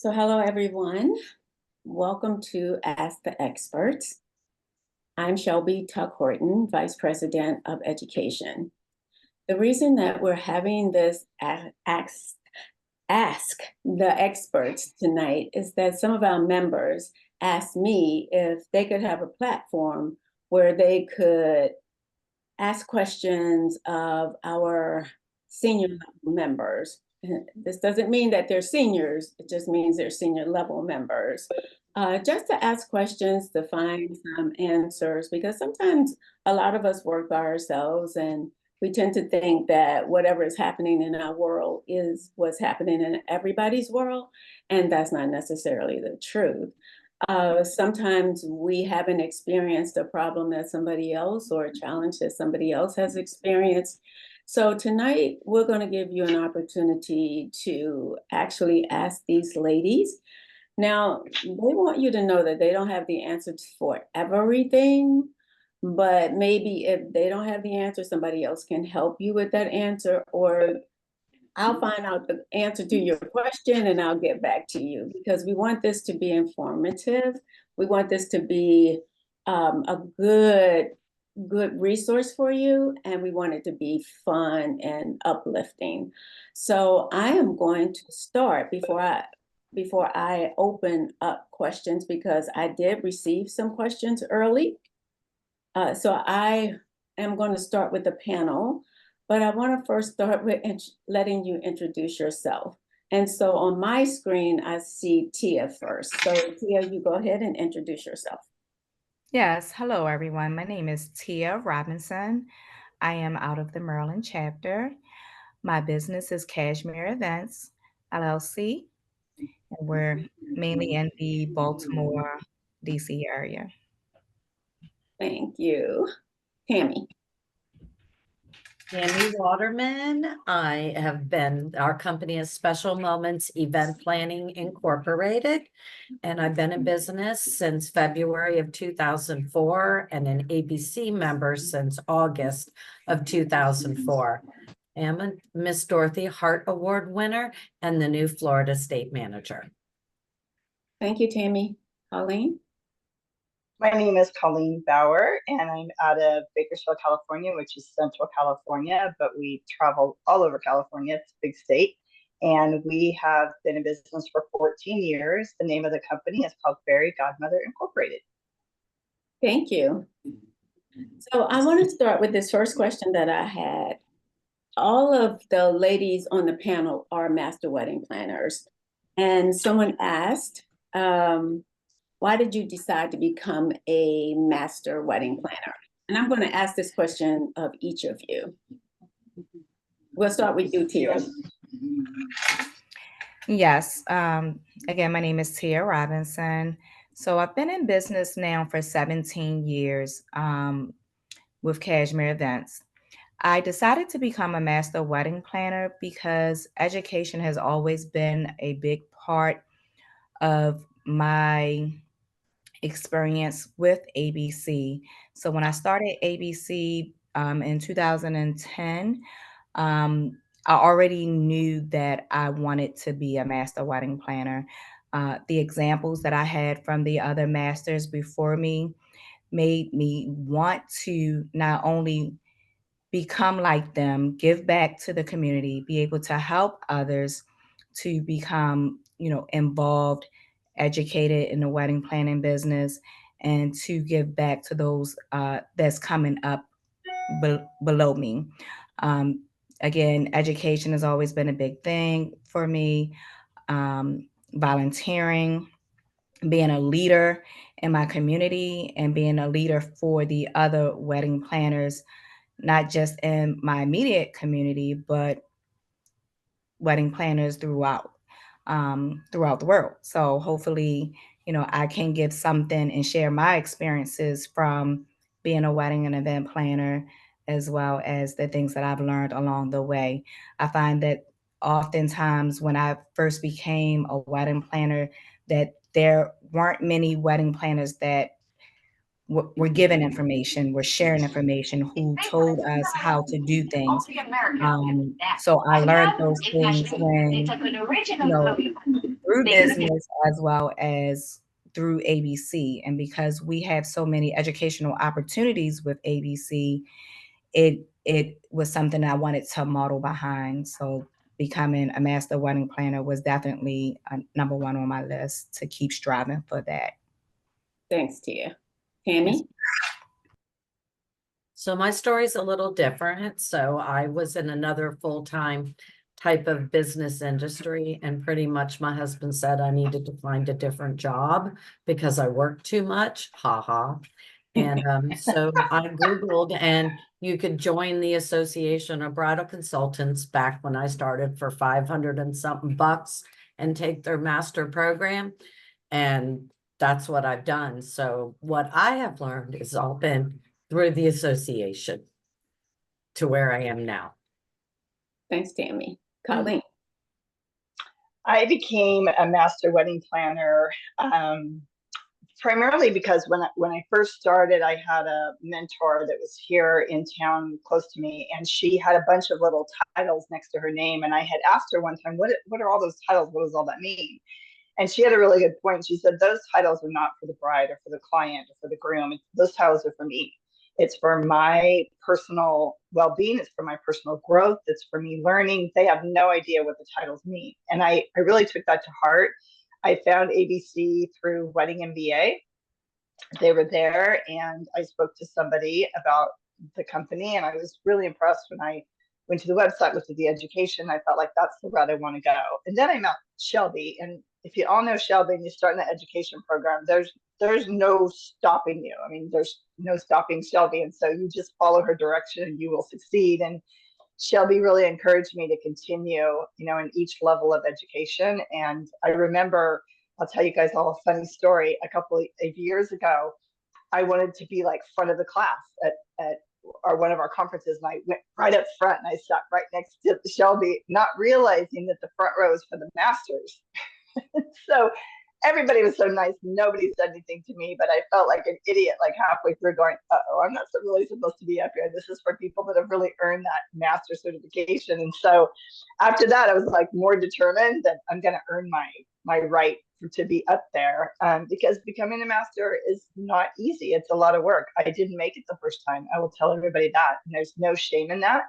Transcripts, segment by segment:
So hello, everyone. Welcome to Ask the Experts. I'm Shelby Tuck Horton, Vice President of Education. The reason that we're having this Ask the Experts tonight is that some of our members asked me if they could have a platform where they could ask questions of our senior level members. This doesn't mean that they're seniors, it just means they're senior level members. Just to ask questions, to find some answers, because sometimes a lot of us work by ourselves and we tend to think that whatever is happening in our world is what's happening in everybody's world, and that's not necessarily the truth. Sometimes we haven't experienced a problem that somebody else or a challenge that somebody else has experienced. So tonight, we're going to give you an opportunity to actually ask these ladies. Now, they want you to know that they don't have the answers for everything, but maybe if they don't have the answer, somebody else can help you with that answer, or I'll find out the answer to your question and I'll get back to you, because we want this to be informative. We want this to be a good resource for you, and we want it to be fun and uplifting. So I am going to start before I open up questions, because I did receive some questions early. So I am going to start with the panel. But I want to first start with letting you introduce yourself. And so on my screen, I see Tia first. So Tia, you go ahead and introduce yourself. Yes, hello everyone. My name is Tia Robinson. I am out of the Maryland chapter. My business is Cashmere Events LLC, and we're mainly in the Baltimore, DC area. Thank you. Tammy. Tammy Waterman. Our company is Special Moments Event Planning Incorporated, and I've been in business since February of 2004 and an ABC member since August of 2004. I am a Miss Dorothy Hart Award winner and the new Florida State Manager. Thank you, Tammy. Colleen? My name is Colleen Bauer, and I'm out of Bakersfield, California, which is Central California, but we travel all over California. It's a big state. And we have been in business for 14 years. The name of the company is called Fairy Godmother Incorporated. Thank you. So I want to start with this first question that I had. All of the ladies on the panel are master wedding planners. And someone asked, why did you decide to become a master wedding planner? And I'm going to ask this question of each of you. We'll start with you, Tia. Yes. Again, my name is Tia Robinson. So I've been in business now for 17 years with Cashmere Events. I decided to become a master wedding planner because education has always been a big part of my experience with ABC. So when I started ABC in 2010, I already knew that I wanted to be a master wedding planner. The examples that I had from the other masters before me made me want to not only become like them, give back to the community, be able to help others to become, involved, educated in the wedding planning business, and to give back to those that's coming up below me. Again, education has always been a big thing for me. Volunteering, being a leader in my community, and being a leader for the other wedding planners, not just in my immediate community, but wedding planners throughout the world. So hopefully, I can give something and share my experiences from being a wedding and event planner, as well as the things that I've learned along the way. I find that oftentimes when I first became a wedding planner, that there weren't many wedding planners that were given information, were sharing information, who told us how to do things. So I learned those things when, through through business as well as through ABC. And because we have so many educational opportunities with ABC, it was something I wanted to model behind. So becoming a master wedding planner was definitely number one on my list to keep striving for that. Thanks, Tia. Tammy? So my story's a little different. So I was in another full-time type of business industry, and pretty much my husband said I needed to find a different job because I worked too much. Ha ha. And so I Googled, and you could join the Association of Bridal Consultants back when I started for 500 and something bucks and take their master program. And that's what I've done. So what I have learned is all been through the association to where I am now. Thanks, Tammy. Colleen? I became a master wedding planner primarily because when I first started, I had a mentor that was here in town close to me, and she had a bunch of little titles next to her name. And I had asked her one time, what are all those titles? What does all that mean? And she had a really good point. She said, those titles are not for the bride or for the client or for the groom. Those titles are for me. It's for my personal well-being. It's for my personal growth. It's for me learning. They have no idea what the titles mean. And I really took that to heart. I found ABC through Wedding MBA. They were there, and I spoke to somebody about the company, and I was really impressed when I went to the website, looked at the education. I felt like that's the route I want to go. And then I met Shelby, and if you all know Shelby and you start in the education program, there's no stopping you. I mean, there's no stopping Shelby. And so you just follow her direction and you will succeed. And Shelby really encouraged me to continue, in each level of education. And I remember, I'll tell you guys all a funny story. A couple of years ago, I wanted to be like front of the class at one of our conferences, and I went right up front and I sat right next to Shelby, not realizing that the front row is for the masters. So everybody was so nice. Nobody said anything to me, but I felt like an idiot, like halfway through going, uh-oh, I'm not really supposed to be up here. This is for people that have really earned that master certification. And so after that, I was like more determined that I'm going to earn my right to be up there, because becoming a master is not easy. It's a lot of work. I didn't make it the first time. I will tell everybody that. And there's no shame in that,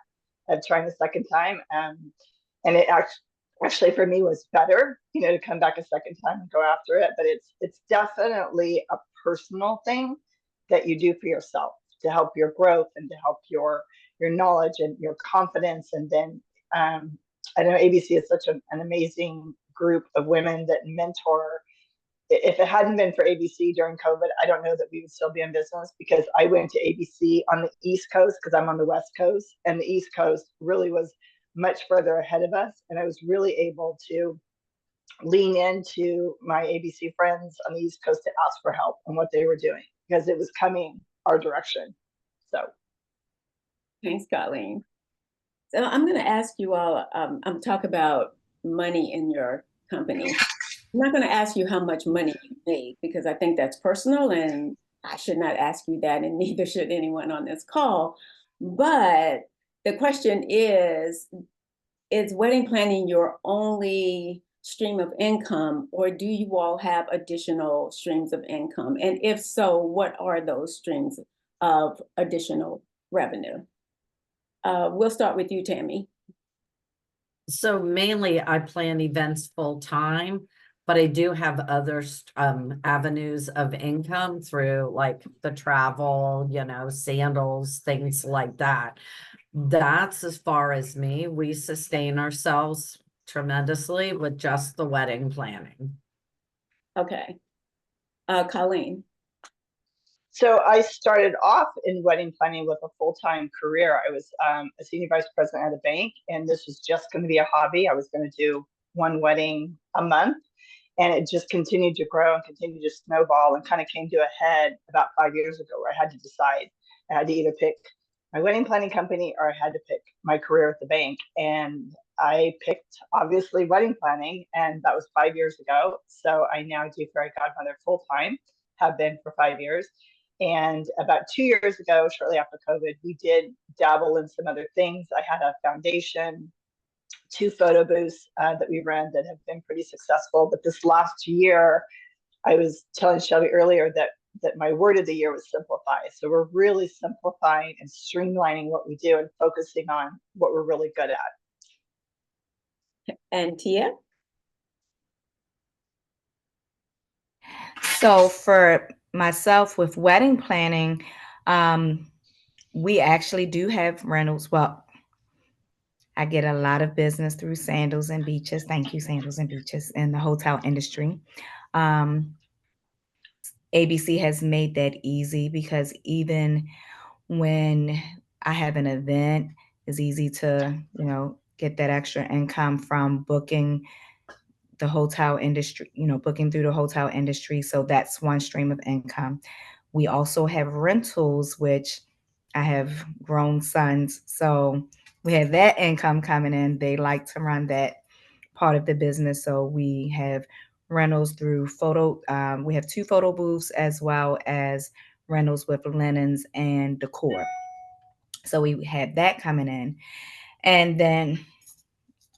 of trying the second time. And it actually for me was better, to come back a second time and go after it. But it's definitely a personal thing that you do for yourself to help your growth and to help your knowledge and your confidence. And then I know ABC is such an amazing group of women that mentor. If it hadn't been for ABC during COVID, I don't know that we would still be in business, because I went to ABC on the East Coast because I'm on the West Coast, and the East Coast really was much further ahead of us. And I was really able to lean into my ABC friends on the East Coast to ask for help on what they were doing, because it was coming our direction. So Thanks, Colleen. So I'm going to ask you all, I'm talk about money in your company. I'm not going to ask you how much money you make, because I think that's personal and I should not ask you that, and neither should anyone on this call. But the question is wedding planning your only stream of income, or do you all have additional streams of income? And if so, what are those streams of additional revenue? We'll start with you, Tammy. So mainly I plan events full time, but I do have other avenues of income through like the travel, sandals, things like that. That's as far as me. We sustain ourselves tremendously with just the wedding planning. Okay. Colleen. So I started off in wedding planning with a full-time career. I was a senior vice president at a bank, and this was just going to be a hobby. I was going to do one wedding a month, and it just continued to grow and continued to snowball, and kind of came to a head about 5 years ago, where I had to decide. I had to either pick my wedding planning company or I had to pick my career at the bank. And I picked, obviously, wedding planning, and that was 5 years ago. So I now do Fairy Godmother full-time, have been for 5 years. And about 2 years ago, shortly after COVID, we did dabble in some other things. I had a foundation 2 photo booths that we run that have been pretty successful. But this last year, I was telling Shelby earlier that my word of the year was simplify. So we're really simplifying and streamlining what we do and focusing on what we're really good at. And Tia? So for myself with wedding planning, we actually do have rentals. Well, I get a lot of business through Sandals and Beaches. Thank you, Sandals and Beaches, in the hotel industry. ABC has made that easy because even when I have an event, it's easy to, get that extra income from booking the hotel industry, booking through the hotel industry. So that's one stream of income. We also have rentals, which I have grown sons. So we have that income coming in. They like to run that part of the business. So we have rentals through we have 2 photo booths as well as rentals with linens and decor. So we had that coming in. And then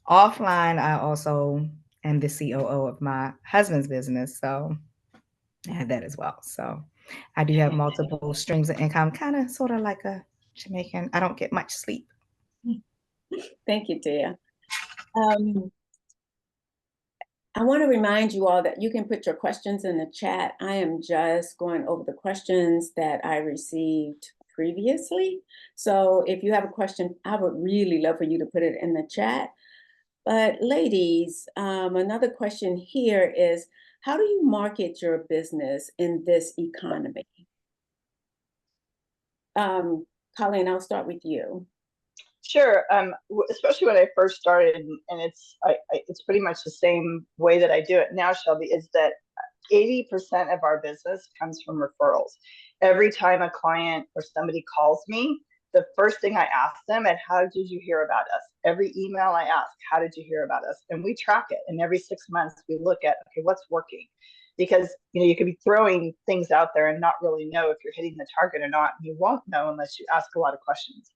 offline, I also am the COO of my husband's business. So I have that as well. So I do have multiple streams of income, kind of sort of like a Jamaican. I don't get much sleep. Thank you, Tia. I want to remind you all that you can put your questions in the chat. I am just going over the questions that I received previously. So if you have a question, I would really love for you to put it in the chat. But ladies, another question here is, how do you market your business in this economy? Colleen, I'll start with you. Sure. Especially when I first started, and it's pretty much the same way that I do it now, Shelby, is that 80% of our business comes from referrals. Every time a client or somebody calls me, the first thing I ask them is, how did you hear about us? Every email I ask, how did you hear about us? And we track it. And every 6 months we look at, okay, what's working? Because you could be throwing things out there and not really know if you're hitting the target or not. You won't know unless you ask a lot of questions.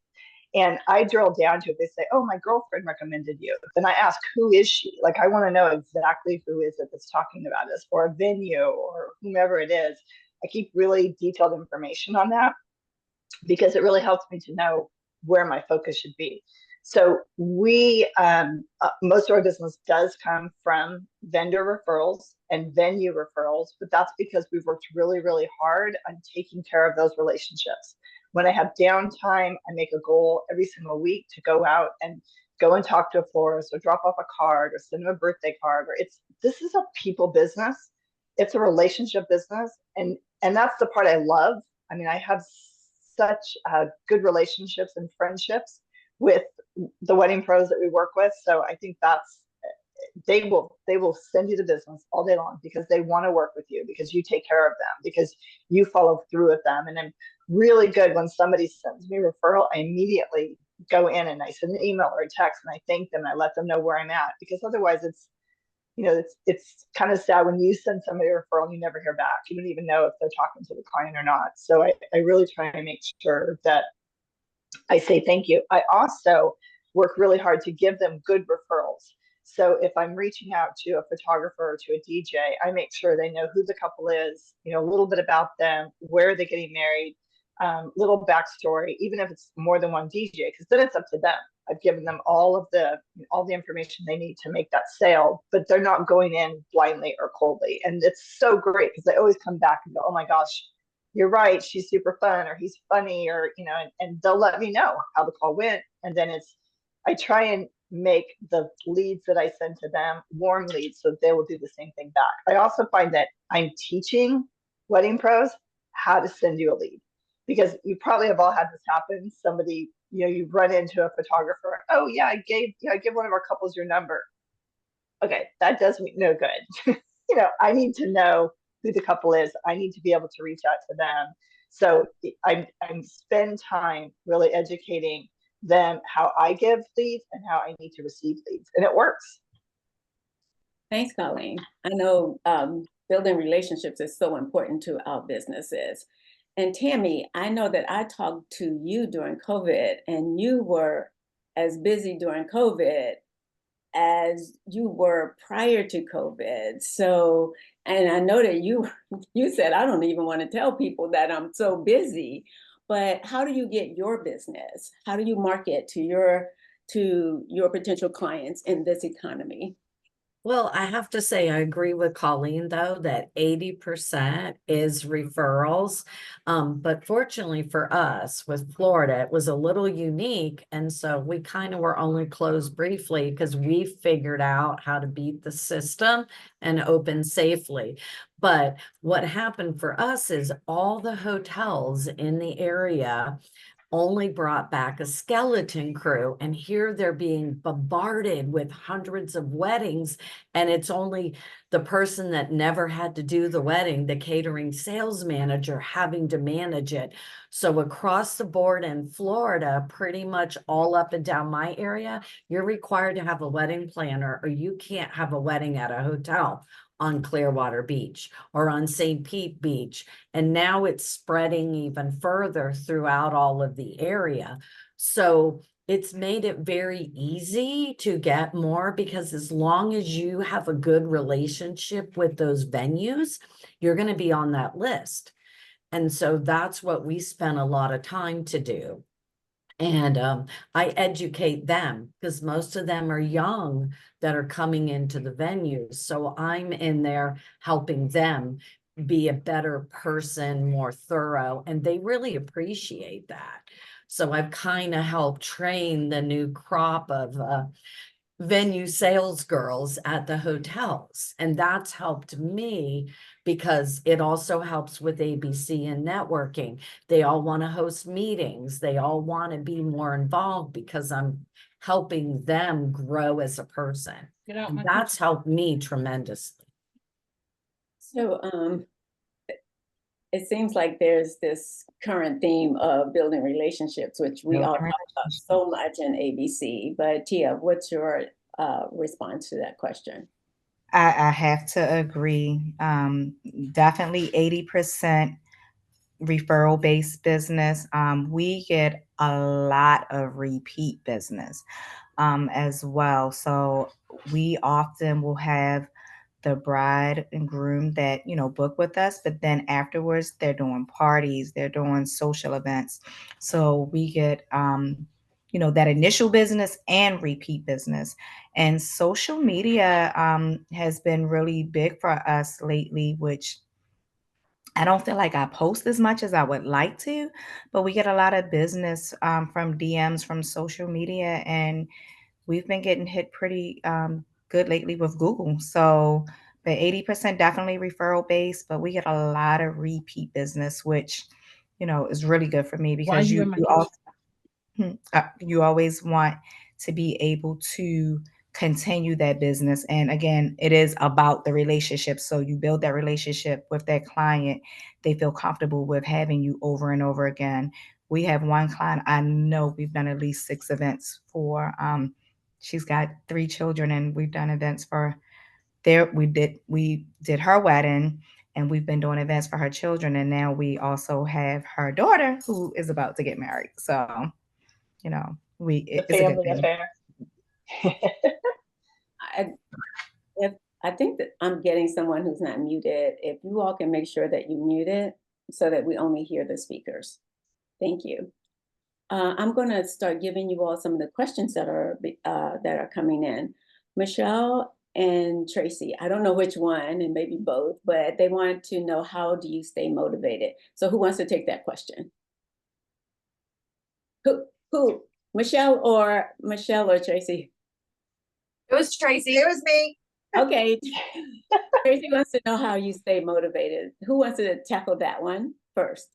And I drill down to it. They say, oh, my girlfriend recommended you. Then I ask, who is she? Like, I want to know exactly who is it that's talking about us, or a venue, or whomever it is. I keep really detailed information on that because it really helps me to know where my focus should be. So we, most of our business does come from vendor referrals and venue referrals, but that's because we've worked really, really hard on taking care of those relationships. When I have downtime, I make a goal every single week to go out and talk to a florist or drop off a card or send them a birthday card. Or this is a people business. It's a relationship business. And that's the part I love. I mean, I have such good relationships and friendships with the wedding pros that we work with. So I think they will send you the business all day long because they want to work with you, because you take care of them, because you follow through with them. And I'm really good when somebody sends me a referral. I immediately go in and I send an email or a text and I thank them. I let them know where I'm at, because otherwise it's kind of sad when you send somebody a referral and you never hear back. You don't even know if they're talking to the client or not. So I really try to make sure that I say thank you. I also work really hard to give them good referrals. So if I'm reaching out to a photographer or to a DJ, I make sure they know who the couple is, a little bit about them, where they're getting married, little backstory, even if it's more than one DJ, because then it's up to them. I've given them all the information they need to make that sale, but they're not going in blindly or coldly. And it's so great because they always come back and go, oh my gosh, you're right, she's super fun, or he's funny, or and they'll let me know how the call went. And then I try and make the leads that I send to them warm leads, so they will do the same thing back. I also find that I'm teaching wedding pros how to send you a lead, because you probably have all had this happen. Somebody, you run into a photographer. Oh yeah, I gave one of our couples your number. Okay, that does me no good. I need to know who the couple is. I need to be able to reach out to them. So I spend time really educating them how I give leads and how I need to receive leads, and it works. Thanks, Colleen. I know building relationships is so important to our businesses. And Tammy, I know that I talked to you during COVID, and you were as busy during COVID as you were prior to COVID. So, and I know that you said, I don't even want to tell people that I'm so busy, but how do you get your business? How do you market to your potential clients in this economy? Well, I have to say, I agree with Colleen, though, that 80% is referrals. But fortunately for us with Florida, it was a little unique. And so we kind of were only closed briefly because we figured out how to beat the system and open safely. But what happened for us is all the hotels in the area only brought back a skeleton crew, and here they're being bombarded with hundreds of weddings, and it's only the person that never had to do the wedding, the catering sales manager, having to manage it. So across the board in Florida, pretty much all up and down my area, you're required to have a wedding planner, or you can't have a wedding at a hotel on Clearwater Beach or on St. Pete Beach. And now it's spreading even further throughout all of the area. So it's made it very easy to get more, because as long as you have a good relationship with those venues, you're going to be on that list. And so that's what we spent a lot of time to do. And I educate them because most of them are young that are coming into the venues. So I'm in there helping them be a better person, more thorough, and they really appreciate that. So I've kind of helped train the new crop of venue sales girls at the hotels. And that's helped me because it also helps with ABC and networking. They all want to host meetings. They all want to be more involved because I'm helping them grow as a person. And that's helped me tremendously. So, it seems like there's this current theme of building relationships, which we all talk about so much in ABC. But Tia, what's your response to that question? I have to agree. Definitely 80% referral based business. We get a lot of repeat business as well. So we often will have the bride and groom that, book with us, but then afterwards they're doing parties, they're doing social events. So we get, that initial business and repeat business. And social media has been really big for us lately, which I don't feel like I post as much as I would like to, but we get a lot of business from DMs from social media, and we've been getting hit pretty good lately with Google. So, but 80% definitely referral based, but we get a lot of repeat business, which, is really good for me because you always want to be able to continue that business. And again, it is about the relationship. So you build that relationship with that client. They feel comfortable with having you over and over again. We have one client I know we've done at least 6 events for. She's got 3 children, and we've done events for there. We did her wedding, and we've been doing events for her children. And now we also have her daughter who is about to get married. So, The family affair. I think that I'm getting someone who's not muted. If you all can make sure that you mute it so that we only hear the speakers. Thank you. I'm going to start giving you all some of the questions that are coming in. Michelle and Tracy, I don't know which one, and maybe both, but they want to know, how do you stay motivated? So who wants to take that question? Who? Michelle or Tracy? It was Tracy. It was me. Okay. Tracy wants to know how you stay motivated. Who wants to tackle that one first?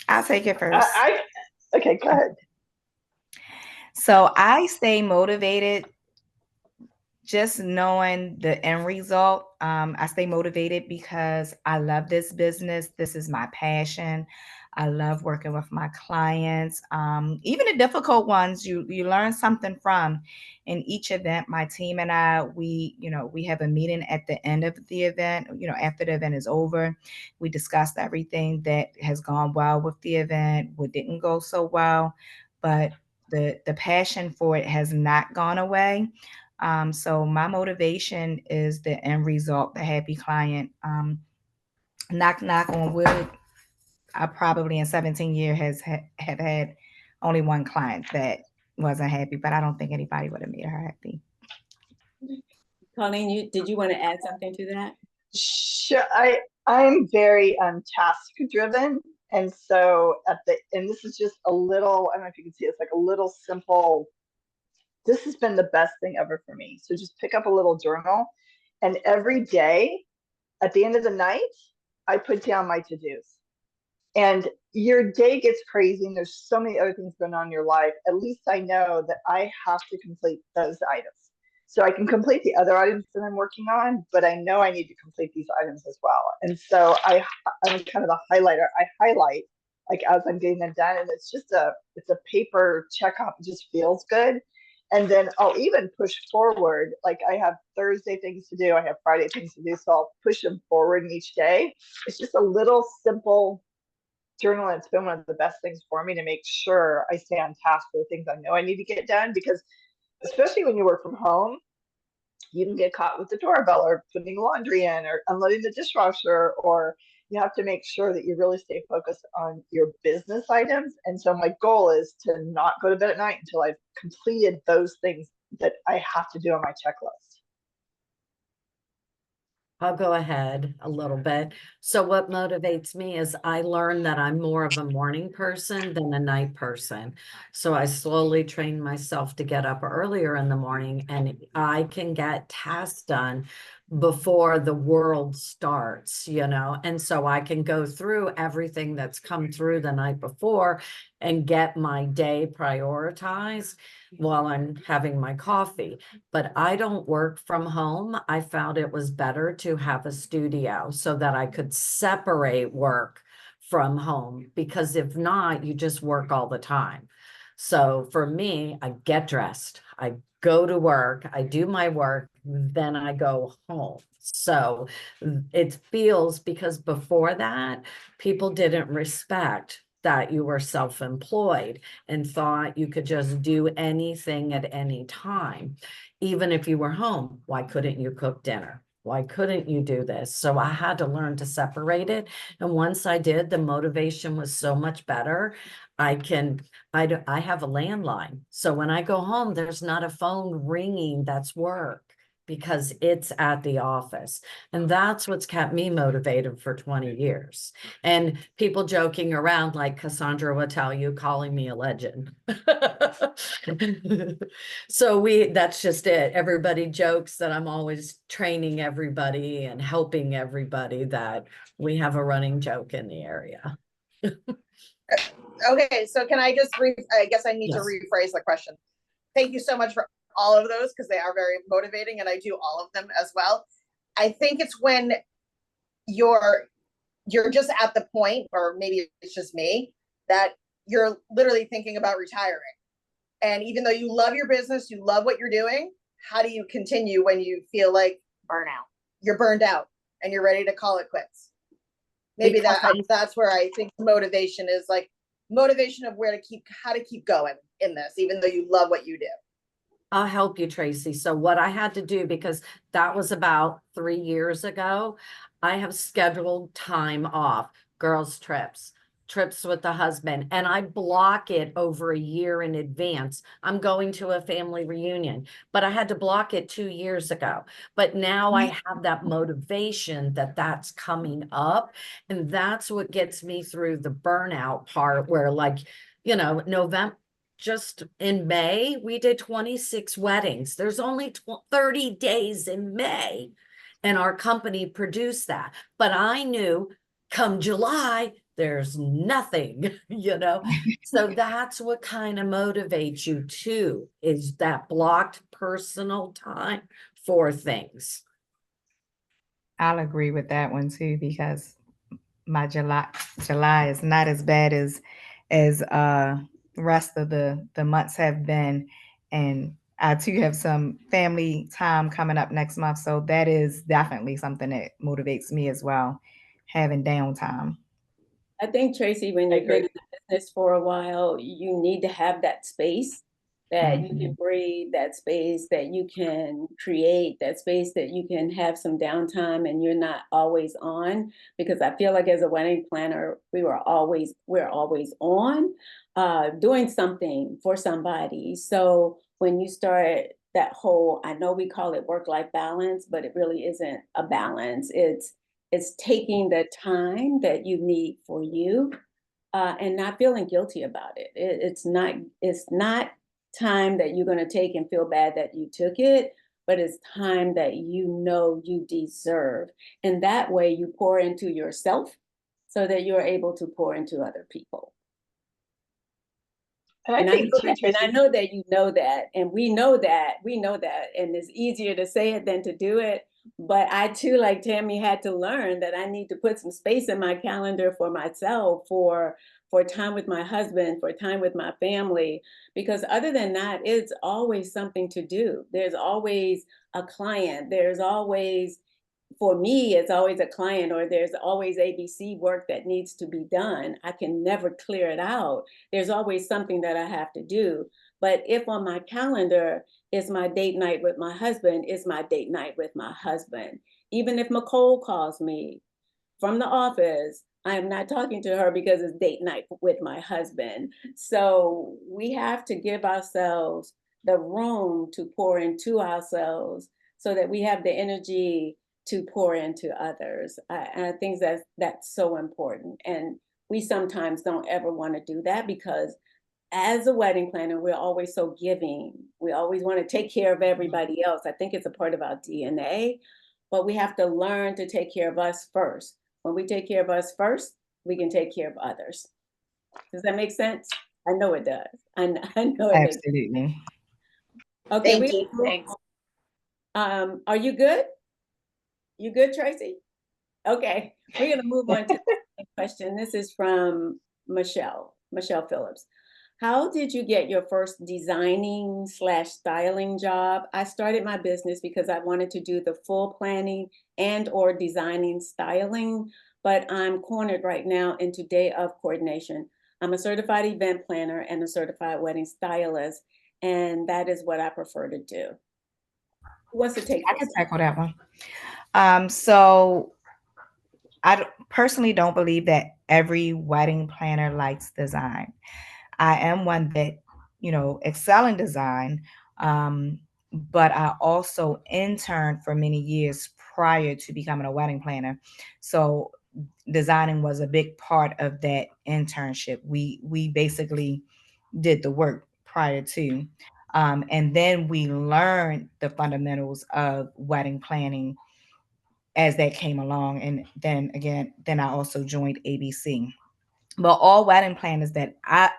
I'll take it first. Okay, go ahead. So I stay motivated just knowing the end result. I stay motivated because I love this business. This is my passion. I love working with my clients. Even the difficult ones, you learn something from. In each event, my team and I, we have a meeting at the end of the event, after the event is over. We discussed everything that has gone well with the event, what didn't go so well. But the passion for it has not gone away. So my motivation is the end result, the happy client. Knock on wood. I probably in 17 years have had only one client that wasn't happy, but I don't think anybody would have made her happy. Colleen, did you want to add something to that? Sure. I'm very task driven. And so and this is just a little, I don't know if you can see, it's like a little simple. This has been the best thing ever for me. So just pick up a little journal, and every day at the end of the night, I put down my to-dos. And your day gets crazy and there's so many other things going on in your life. At least I know that I have to complete those items. So I can complete the other items that I'm working on, but I know I need to complete these items as well. And so I'm kind of a highlighter. I highlight like as I'm getting them done, and it's a paper check off. It just feels good. And then I'll even push forward. Like I have Thursday things to do, I have Friday things to do, so I'll push them forward in each day. It's just a little simple journal, and it's been one of the best things for me to make sure I stay on task for the things I know I need to get done, because especially when you work from home, you can get caught with the doorbell or putting laundry in or unloading the dishwasher, or you have to make sure that you really stay focused on your business items. And so my goal is to not go to bed at night until I've completed those things that I have to do on my checklist. I'll go ahead a little bit. So what motivates me is I learned that I'm more of a morning person than a night person. So I slowly trained myself to get up earlier in the morning, and I can get tasks done before the world starts, and so I can go through everything that's come through the night before and get my day prioritized while I'm having my coffee. But I don't work from home. I found it was better to have a studio so that I could separate work from home, because if not, you just work all the time. So for me, I get dressed, I go to work, I do my work, then I go home. So it feels, because before that, people didn't respect that you were self-employed and thought you could just do anything at any time. Even if you were home, why couldn't you cook dinner? Why couldn't you do this? So I had to learn to separate it. And once I did, the motivation was so much better. I have a landline. So when I go home, there's not a phone ringing that's work, because it's at the office. And that's what's kept me motivated for 20 years. And people joking around, like Cassandra will tell you, calling me a legend. So that's just it. Everybody jokes that I'm always training everybody and helping everybody, that we have a running joke in the area. Okay, so can I just I guess I need to Yes. rephrase the question. Thank you so much for all of those, because they are very motivating, and I do all of them as well. I think it's when you're just at the point, or maybe it's just me, that you're literally thinking about retiring. And even though you love your business, you love what you're doing, how do you continue when you feel like you're burned out and you're ready to call it quits? Maybe that's where I think motivation is, like motivation of how to keep going in this, even though you love what you do. I'll help you, Tracy. So what I had to do, because that was about 3 years ago, I have scheduled time off, girls' trips with the husband, and I block it over a year in advance. I'm going to a family reunion, but I had to block it 2 years ago. But now I have that motivation that that's coming up, and that's what gets me through the burnout part, where November, just in May, we did 26 weddings. There's only 30 days in May, and our company produced that. But I knew come July, there's nothing, So that's what kind of motivates you too, is that blocked personal time for things. I'll agree with that one too, because my July is not as bad as rest of the months have been. And I too have some family time coming up next month. So that is definitely something that motivates me as well, having downtime. I think, Tracy, when you've been in the business for a while, you need to have that space that you can breathe, that space that you can create, that space that you can have some downtime and you're not always on. Because I feel like as a wedding planner, we're always on doing something for somebody. So when you start that whole, I know we call it work-life balance, but it really isn't a balance. It's taking the time that you need for you and not feeling guilty about it. It's not time that you're going to take and feel bad that you took it, but it's time that you know you deserve. And that way you pour into yourself so that you're able to pour into other people. And I And think too, and I Tracy, know that you know that, and we know that, and it's easier to say it than to do it. But I too, like Tammy, had to learn that I need to put some space in my calendar for myself, for time with my husband, for time with my family, because other than that, it's always something to do. There's always a client. There's always, for me, it's always a client, or there's always ABC work that needs to be done. I can never clear it out. There's always something that I have to do. But if on my calendar is my date night with my husband, is my date night with my husband. Even if Nicole calls me from the office, I am not talking to her because it's date night with my husband. So we have to give ourselves the room to pour into ourselves so that we have the energy to pour into others. And I think that's so important. And we sometimes don't ever want to do that because as a wedding planner, we're always so giving. We always want to take care of everybody else. I think it's a part of our DNA, but we have to learn to take care of us first. When we take care of us first, we can take care of others. Does that make sense? I know it does. I know it makes sense. Absolutely. Okay, Thank you. Thanks. Are you good? You good, Tracy? Okay, we're gonna move on to the next question. This is from Michelle Phillips. How did you get your first designing/styling job? I started my business because I wanted to do the full planning and or designing styling, but I'm cornered right now into day of coordination. I'm a certified event planner and a certified wedding stylist, and that is what I prefer to do. Who wants to take I this? can tackle that one. So personally don't believe that every wedding planner likes design. I am one that, excel in design, but I also interned for many years prior to becoming a wedding planner. So designing was a big part of that internship. We basically did the work prior to. And then we learned the fundamentals of wedding planning as that came along. And then I also joined ABC. But all wedding planners that I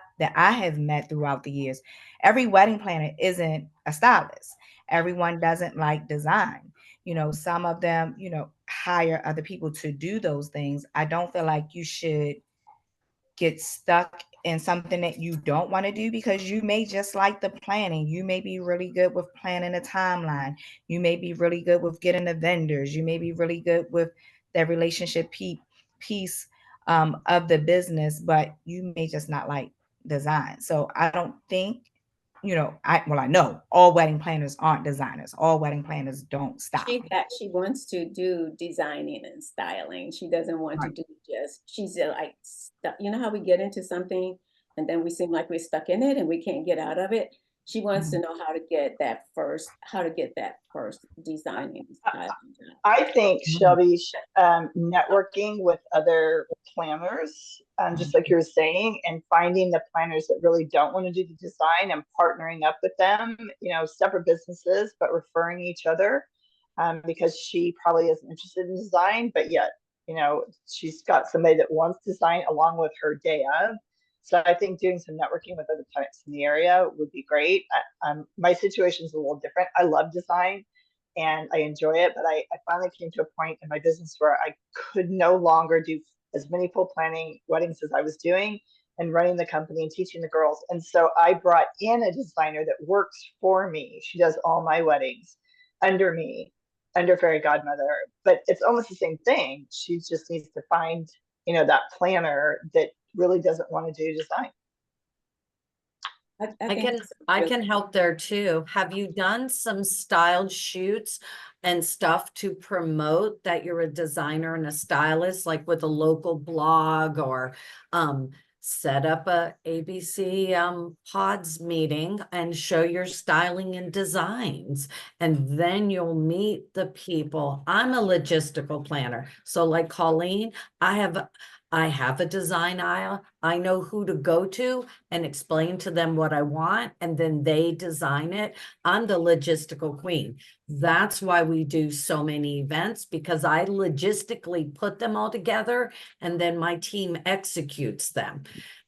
have met throughout the years, every wedding planner isn't a stylist. Everyone doesn't like design. Some of them, hire other people to do those things. I don't feel like you should get stuck in something that you don't want to do because you may just like the planning. You may be really good with planning a timeline. You may be really good with getting the vendors. You may be really good with the relationship piece of the business, but you may just not like design. So I don't think, I know all wedding planners aren't designers. All wedding planners don't style. She wants to do designing and styling. She doesn't want to do she's like, you know how we get into something and then we seem like we're stuck in it and we can't get out of it. She wants to know how to get that first designing styling job. I think, Shelby, networking with other planners, just like you were saying, and finding the planners that really don't want to do the design and partnering up with them, separate businesses, but referring each other, because she probably isn't interested in design, but yet, she's got somebody that wants design along with her day of. So I think doing some networking with other clients in the area would be great. My situation is a little different. I love design and I enjoy it, but I finally came to a point in my business where I could no longer do as many full planning weddings as I was doing and running the company and teaching the girls. And so I brought in a designer that works for me. She does all my weddings under me, under fairy godmother, but it's almost the same thing. She just needs to find, that planner that really doesn't want to do design. I think can that's I really- can help there too. Have you done some styled shoots and stuff to promote that you're a designer and a stylist, like with a local blog, or set up a ABC pods meeting and show your styling and designs, and then you'll meet the people. I'm a logistical planner, so like Colleen, I have a design aisle. I know who to go to and explain to them what I want, and then they design it. I'm the logistical queen. That's why we do so many events, because I logistically put them all together and then my team executes them.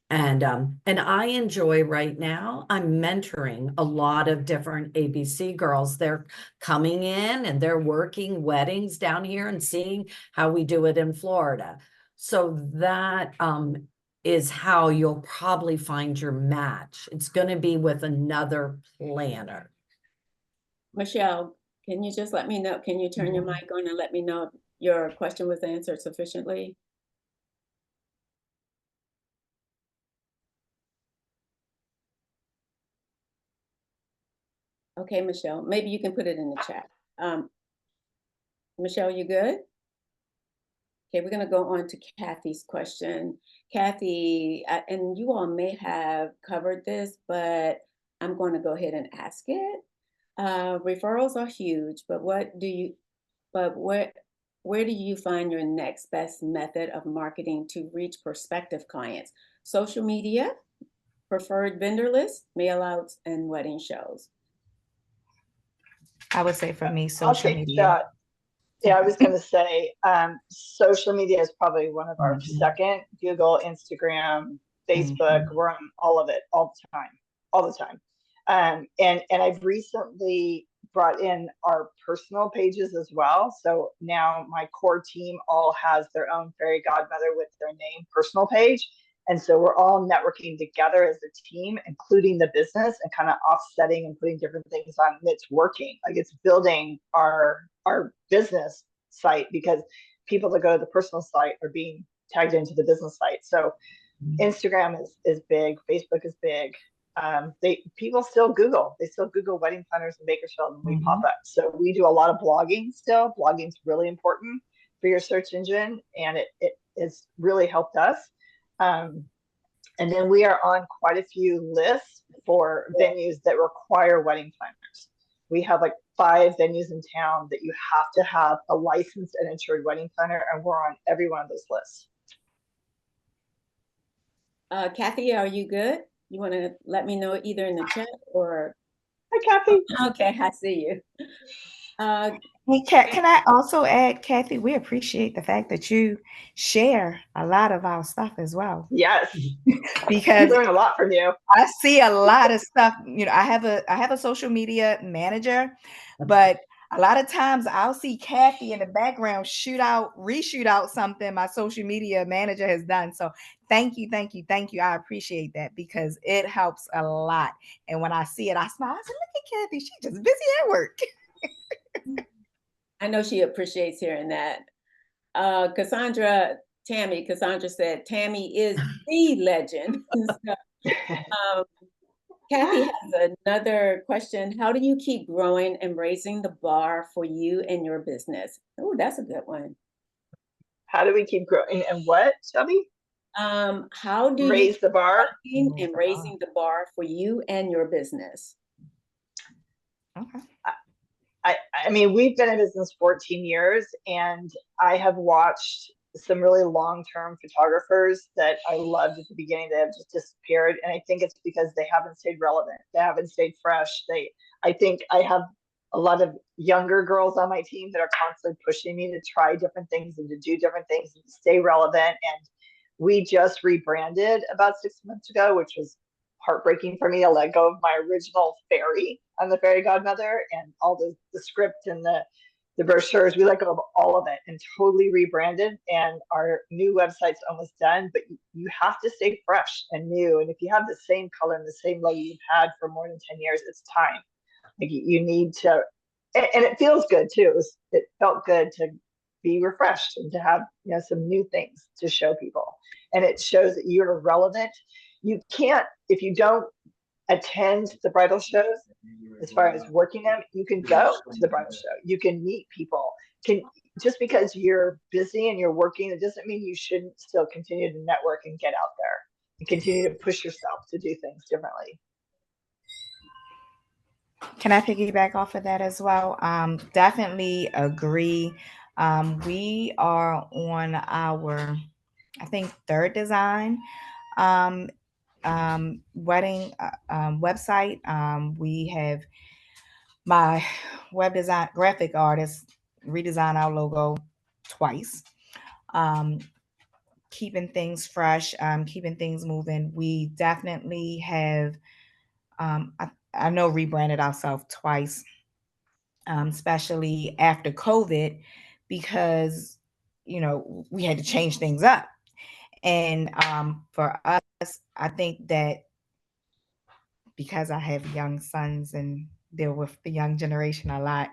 And I enjoy right now, I'm mentoring a lot of different ABC girls. They're coming in and they're working weddings down here and seeing how we do it in Florida. So that is how you'll probably find your match. It's going to be with another planner. Michelle, can you just let me know, can you turn your mic on and let me know if your question was answered sufficiently? Okay, Michelle, maybe you can put it in the chat. Michelle, you good? Okay, we're going to go on to Kathy's question. Kathy, and you all may have covered this, but I'm going to go ahead and ask it. Referrals are huge, but where do you find your next best method of marketing to reach prospective clients? Social media, preferred vendor lists, mail outs, and wedding shows. I would say for me, I'll social take media. that. Yeah, I was going to say social media is probably one of our Mhm. second. Google, Instagram, Facebook, we're on all of it all the time. And I've recently brought in our personal pages as well. So now my core team all has their own fairy godmother with their name personal page. And so we're all networking together as a team, including the business, and kind of offsetting and putting different things on. And it's working. Like, it's building our business site, because people that go to the personal site are being tagged into the business site. So Instagram is big. Facebook is big. People still Google. They still Google wedding planners in Bakersfield, and we pop up. So we do a lot of blogging still. Blogging's really important for your search engine, and it has really helped us. And then we are on quite a few lists for venues that require wedding planners. We have like 5 venues in town that you have to have a licensed and insured wedding planner, and we're on every one of those lists. Kathy, are you good? You want to let me know either in the chat or? Hi, Kathy. Okay, I see you. Hey, can I also add, Kathy, we appreciate the fact that you share a lot of our stuff as well. Yes. Because we learn a lot from you. I see a lot of stuff. You know, I have a social media manager, but a lot of times I'll see Kathy in the background reshoot out something my social media manager has done. So thank you. I appreciate that, because it helps a lot. And when I see it, I smile. I say, look at Kathy, she's just busy at work. I know she appreciates hearing that. Tammy said, Tammy is the legend. So, Kathy has another question. How do you keep growing and raising the bar for you and your business? Oh, that's a good one. How do we keep growing and what, Shelby? How do raise the bar? and raising the bar for you and your business? Okay. I mean, we've been in business 14 years, and I have watched some really long-term photographers that I loved at the beginning that have just disappeared. And I think it's because they haven't stayed relevant. They haven't stayed fresh. I think I have a lot of younger girls on my team that are constantly pushing me to try different things and to do different things and to stay relevant. And we just rebranded about 6 months ago, which was heartbreaking for me to let go of my original fairy. I'm the fairy godmother, and all the script and the brochures. We let go of all of it and totally rebranded. And our new website's almost done, but you have to stay fresh and new. And if you have the same color and the same logo you've had for more than 10 years, it's time. Like, you need to, and it feels good too. It felt good to be refreshed and to have some new things to show people. and it shows that you're relevant. You can't, if you don't attend the bridal shows, as far as working them, you can go to the bridal show. You can meet people. Just because you're busy and you're working, it doesn't mean you shouldn't still continue to network and get out there and continue to push yourself to do things differently. Can I piggyback off of that as well? Definitely agree. We are on our, I think, third design wedding website. We have my web design graphic artist redesign our logo twice. Keeping things fresh, keeping things moving. We definitely have, I know, rebranded ourselves twice, especially after COVID, because, you know, we had to change things up. And for us, I think that because I have young sons and deal with the young generation a lot,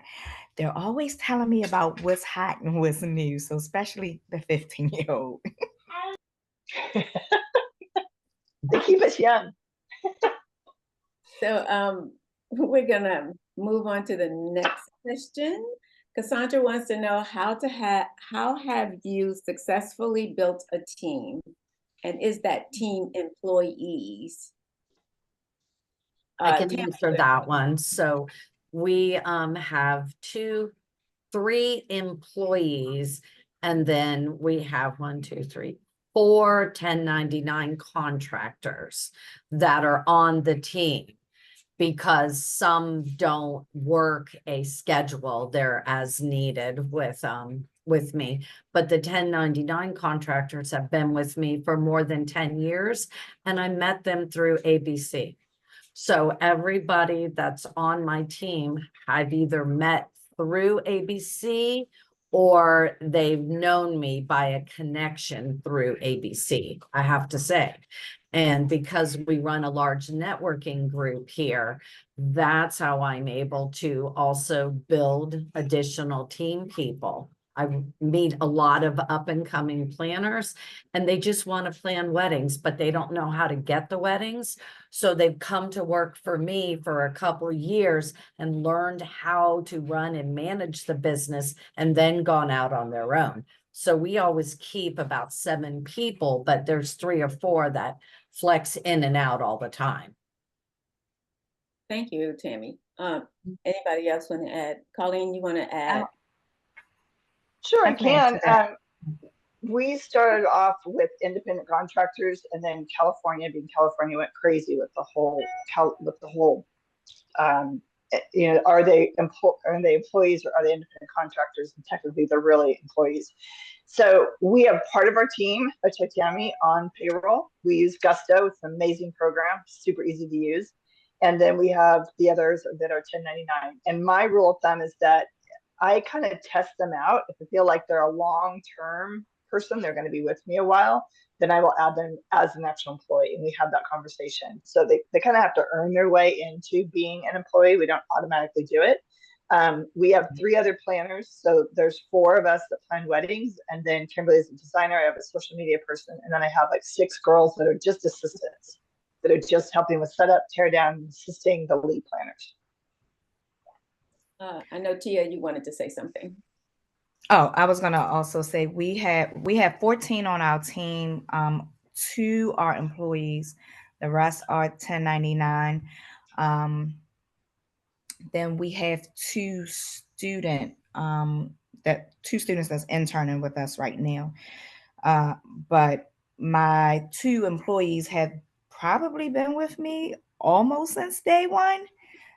they're always telling me about what's hot and what's new. So especially the 15-year-old. They keep us young. So we're gonna move on to the next question. Cassandra wants to know how have you successfully built a team? And is that team employees? I can Tammy, answer that one. So we have 3 employees, and then we have 4 1099 contractors that are on the team, because some don't work a schedule. They're as needed with me. But the 1099 contractors have been with me for more than 10 years, and I met them through ABC. So everybody that's on my team, I've either met through ABC or they've known me by a connection through ABC, I have to say. And because we run a large networking group here, that's how I'm able to also build additional team people. I meet a lot of up and coming planners, and they just want to plan weddings, but they don't know how to get the weddings. So they've come to work for me for a couple of years and learned how to run and manage the business, and then gone out on their own. So we always keep about 7 people, but there's 3 or 4 that flex in and out all the time. thank you, Tammy. Anybody else want to add? Colleen, you want to add? Sure, I can. Definitely. We started off with independent contractors, and then California went crazy with the whole are they employees or are they independent contractors? And technically they're really employees. So we have part of our team, Tammy, on payroll. We use Gusto. It's an amazing program, super easy to use. And then we have the others that are 1099. And my rule of thumb is that I kind of test them out. If I feel like they're a long-term person, they're going to be with me a while, then I will add them as an actual employee, and we have that conversation. So they kind of have to earn their way into being an employee. We don't automatically do it. We have 3 other planners. So there's 4 of us that plan weddings, and then Kimberly is a designer. I have a social media person, and then I have like 6 girls that are just assistants, that are just helping with setup, tear down, assisting the lead planners. I know, Tia, you wanted to say something. Oh, I was gonna also say we have 14 on our team. 2 are employees, the rest are 1099. Then we have 2 students that's interning with us right now. But my 2 employees have probably been with me almost since day one.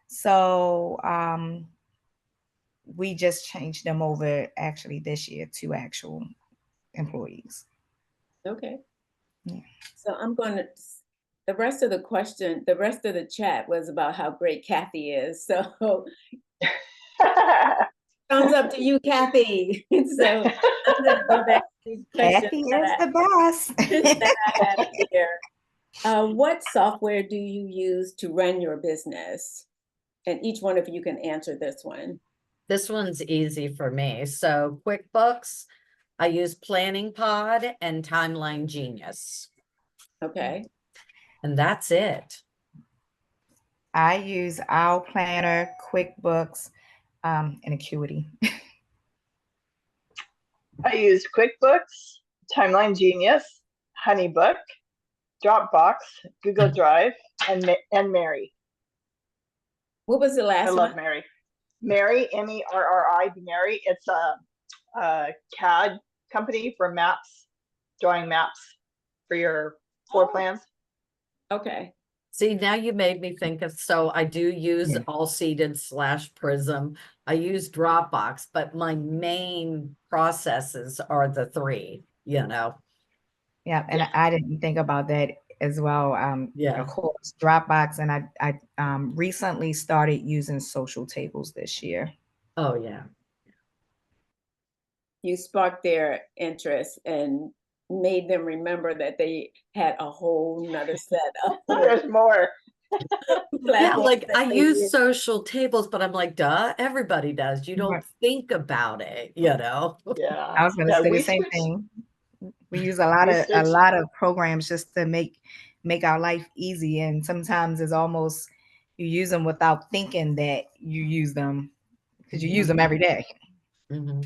So we just changed them over actually this year to actual employees. Okay. Yeah. So the rest of the chat was about how great Kathy is. So thumbs up to you, Kathy. So I'm going to go back to these questions. Kathy is the boss. that I have here. What software do you use to run your business? And each one of you can answer this one. This one's easy for me. So QuickBooks, I use Planning Pod and Timeline Genius, Okay. and that's it. I use Our Planner, QuickBooks, and Acuity. I use QuickBooks, Timeline Genius, HoneyBook, Dropbox, Google Drive, and Mary. What was the I last love one? Mary. Mary, Merri, Mary. It's a CAD company for maps, drawing maps for your floor plans. Okay. See, now you made me think of, so I do use Yeah. All-Seated/Prism. I use Dropbox, but my main processes are the three, you know? Yeah, and Yeah. I didn't think about that as well. Yeah. Of course, Dropbox, and I recently started using social tables this year. Oh, yeah. You sparked their interest and made them remember that they had a whole nother set of There's more. Yeah, platforms like that I they use use. social tables, but I'm like, duh, everybody does. You don't Right. think about it, you know? Yeah. I was going to Yeah, say the we same switched. thing. We use a lot We of switched. programs just to make our life easy, and sometimes it's almost you use them without thinking that you use them because you use them every day. Mhm.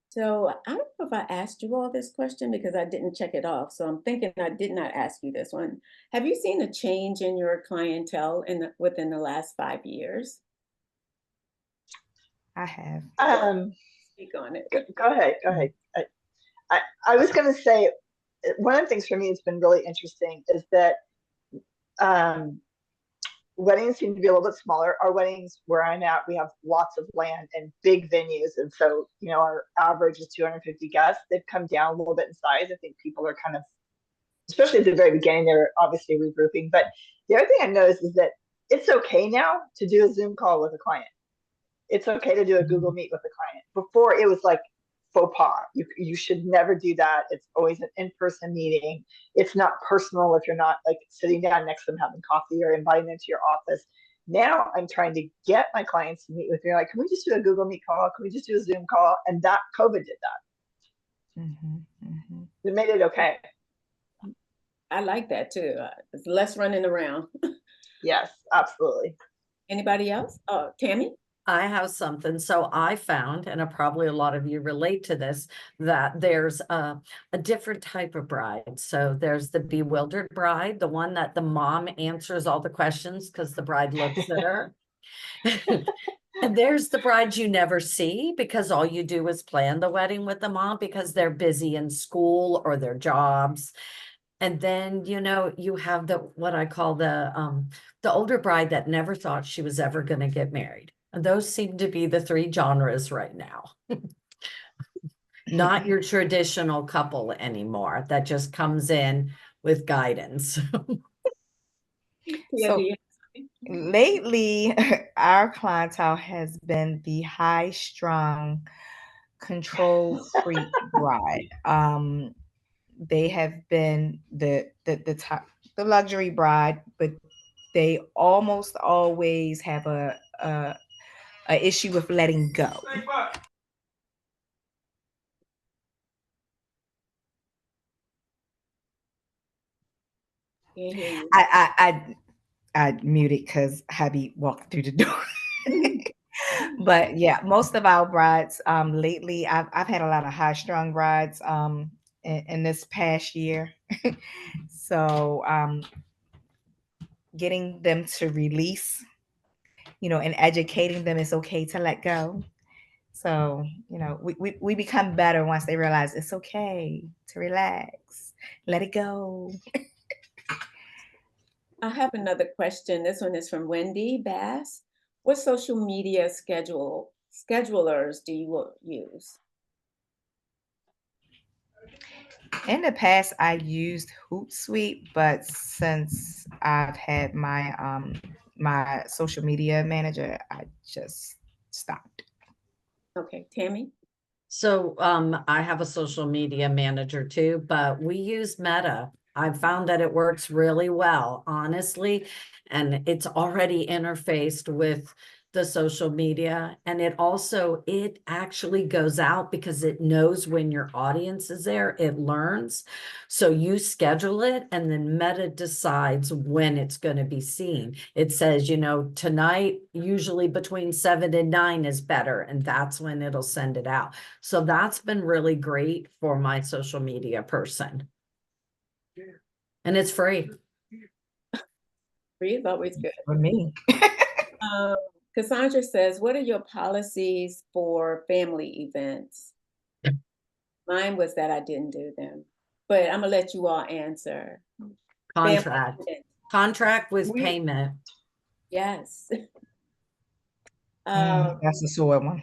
So I don't know if I asked you all this question because I didn't check it off. So I'm thinking I did not ask you this one. Have you seen a change in your clientele within the last 5 years? I have. Speak on it. Go ahead. Go ahead. I was going to say one of the things for me that's been really interesting is that weddings seem to be a little bit smaller. Our weddings where I'm at, we have lots of land and big venues. And so, our average is 250 guests. They've come down a little bit in size. I think people are kind of, especially at the very beginning, they're obviously regrouping. But the other thing I noticed is that it's okay now to do a Zoom call with a client. It's okay to do a Google Meet with a client. Before it was like faux pas. You should never do that. It's always an in-person meeting. It's not personal if you're not like sitting down next to them having coffee or inviting them to your office. Now I'm trying to get my clients to meet with me. Like, can we just do a Google Meet call? Can we just do a Zoom call? And that COVID did that. It made it okay. I like that too. It's less running around. Yes, absolutely. Anybody else? Oh, Tammy? I have something. So I found, and probably a lot of you relate to this, that there's a different type of bride. So there's the bewildered bride, the one that the mom answers all the questions because the bride looks at her. And there's the bride you never see because all you do is plan the wedding with the mom because they're busy in school or their jobs. And then, you have what I call the older bride that never thought she was ever going to get married. And those seem to be the three genres right now. Not your traditional couple anymore that just comes in with guidance. So Yeah, lately, our clientele has been the high-strung, control-freak bride. They have been the top, the luxury bride, but they almost always have a issue with letting go. can't hear you. I muted because hubby walked through the door. But yeah, most of our brides lately, I've had a lot of high strung brides in this past year. So getting them to release, and educating them it's okay to let go. So, we become better once they realize it's okay to relax, let it go. I have another question. This one is from Wendy Bass. What social media schedulers do you use? In the past, I used Hootsuite, but since I've had my social media manager, I just stopped. Okay, Tammy? So I have a social media manager too, but we use Meta. I've found that it works really well, honestly, and it's already interfaced with the social media, and it actually goes out because it knows when your audience is there, it learns. So you schedule it, and then Meta decides when it's going to be seen. It says, tonight, usually between 7 and 9 is better, and that's when it'll send it out. So that's been really great for my social media person. And it's free. Free is always good. For me. Cassandra says, what are your policies for family events? Mine was that I didn't do them, but I'm gonna let you all answer. Contract. Contract with We- payment. Yes. That's the sore one.